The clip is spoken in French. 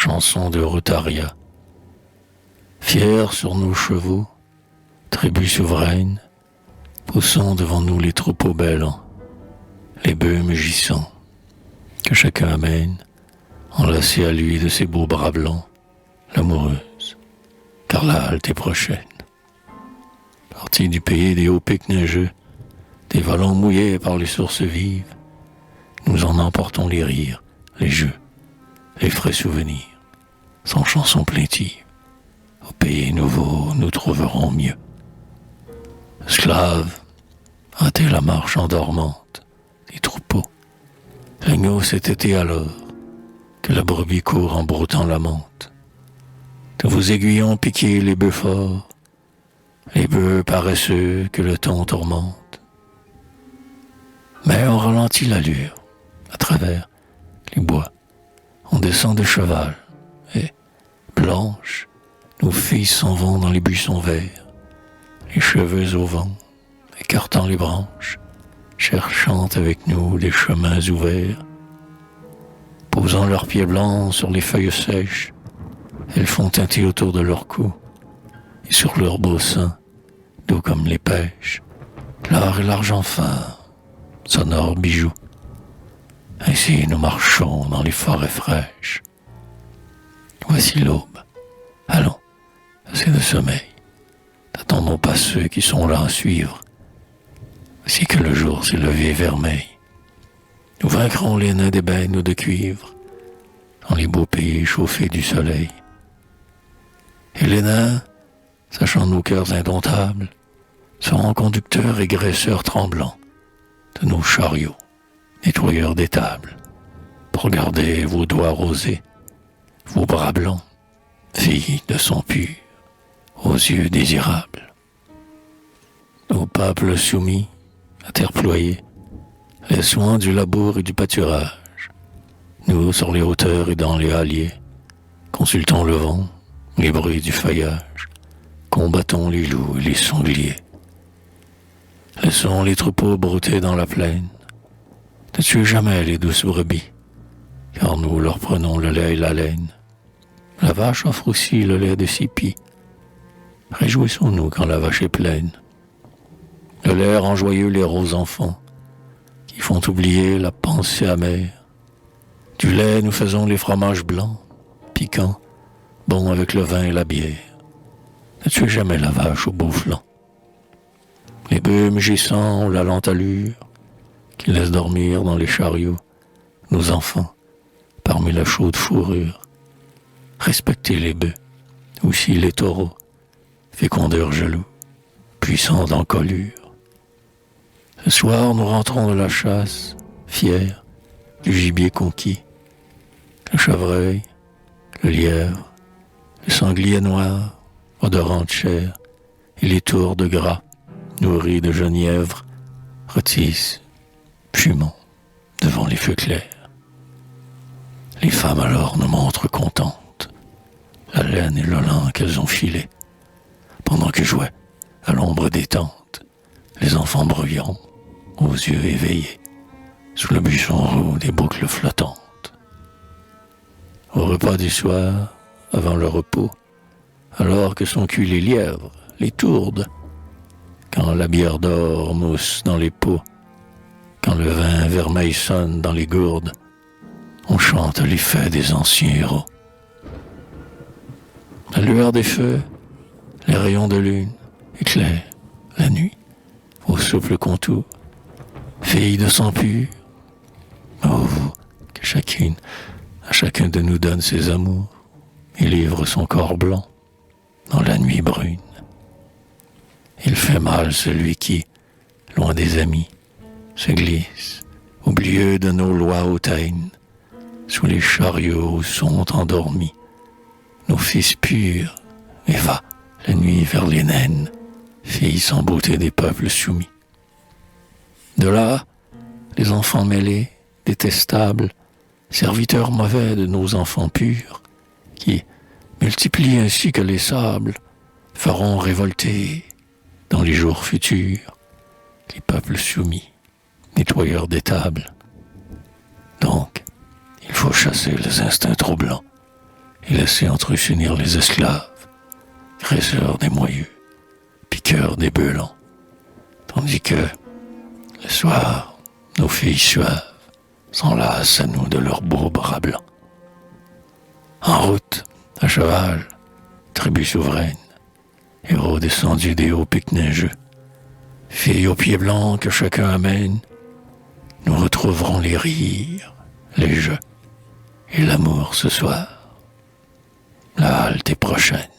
chanson de Rotaria. Fiers sur nos chevaux, tribu souveraine, poussant devant nous les troupeaux bêlants, les bœufs mugissants, que chacun amène, enlacé à lui de ses beaux bras blancs, l'amoureuse, car la halte est prochaine. Partis du pays des hauts pics neigeux, des vallons mouillés par les sources vives, nous en emportons les rires, les jeux, les frais souvenirs, sans chansons plaintives. Au pays nouveau, nous trouverons mieux. Esclaves, hâtez la marche endormante des troupeaux. L'agneau s'est été alors que la brebis court en broutant la menthe. De vos aiguillons piquez les bœufs forts, les bœufs paresseux que le temps tourmente. Mais on ralentit l'allure à travers les bois. On descend de cheval et, blanches, nos filles s'en vont dans les buissons verts, les cheveux au vent, écartant les branches, cherchant avec nous des chemins ouverts. Posant leurs pieds blancs sur les feuilles sèches, elles font teinter autour de leur cou, et sur leurs beaux seins, doux comme les pêches, l'or et l'argent fin, sonores bijoux. Ainsi nous marchons dans les forêts fraîches. Voici l'aube. Allons, assez de sommeil. N'attendons pas ceux qui sont là à suivre. Voici que le jour s'est levé vermeil. Nous vaincrons les nains d'ébène ou de cuivre dans les beaux pays chauffés du soleil. Et les nains, sachant nos cœurs indomptables, seront conducteurs et graisseurs tremblants de nos chariots, nettoyeurs des tables, pour garder vos doigts rosés, vos bras blancs, filles de sang pur, aux yeux désirables. Nos peuples soumis, à terre ployée, les soins du labour et du pâturage, nous sur les hauteurs et dans les halliers, consultons le vent, les bruits du feuillage, combattons les loups et les sangliers. Laissons les troupeaux brouter dans la plaine, ne tuez jamais les douces brebis, car nous leur prenons le lait et la laine. La vache offre aussi le lait de Sipi. Réjouissons-nous quand la vache est pleine. Le lait rend joyeux les roses enfants, qui font oublier la pensée amère. Du lait, nous faisons les fromages blancs, piquants, bons avec le vin et la bière. Ne tuez jamais la vache au beau flanc. Les bœufs mugissants ont la lente allure, qui laisse dormir dans les chariots nos enfants, parmi la chaude fourrure. Respectez les bœufs, aussi les taureaux, fécondeurs jaloux, puissants d'encolure. Ce soir, nous rentrons de la chasse, fiers du gibier conquis. Le chevreuil, le lièvre, le sanglier noir, odorant de chair, et les tours de gras, nourris de genièvre, rôtissent, fumant, devant les feux clairs. Les femmes alors nous montrent contentes la laine et le lin qu'elles ont filé, pendant que jouaient, à l'ombre des tentes, les enfants bruyants, aux yeux éveillés, sous le buisson roux des boucles flottantes. Au repas du soir, avant le repos, alors que sont cuits les lièvres, les tourdes, quand la bière d'or mousse dans les pots, quand le vin vermeil sonne dans les gourdes, on chante les faits des anciens héros. La lueur des feux, les rayons de lune éclairent la nuit, au souple contour, filles de sang pur. Oh, vous, que à chacun de nous donne ses amours et livre son corps blanc dans la nuit brune. Il fait mal celui qui, loin des amis, se glisse, oublieux de nos lois hautaines, sous les chariots où sont endormis nos fils purs, et va, la nuit vers les naines, filles sans beauté des peuples soumis. De là, les enfants mêlés, détestables, serviteurs mauvais de nos enfants purs, qui, multiplient ainsi que les sables, feront révolter, dans les jours futurs, les peuples soumis, nettoyeurs des tables. Donc, il faut chasser les instincts troublants et laisser entre eux s'unir les esclaves, graisseurs des moyeux, piqueurs des belans, tandis que, le soir, nos filles suaves s'enlacent à nous de leurs beaux bras blancs. En route, à cheval, tribu souveraine, héros descendus des hauts pics neigeux, filles aux pieds blancs que chacun amène, nous retrouverons les rires, les jeux et l'amour ce soir. La halte est prochaine.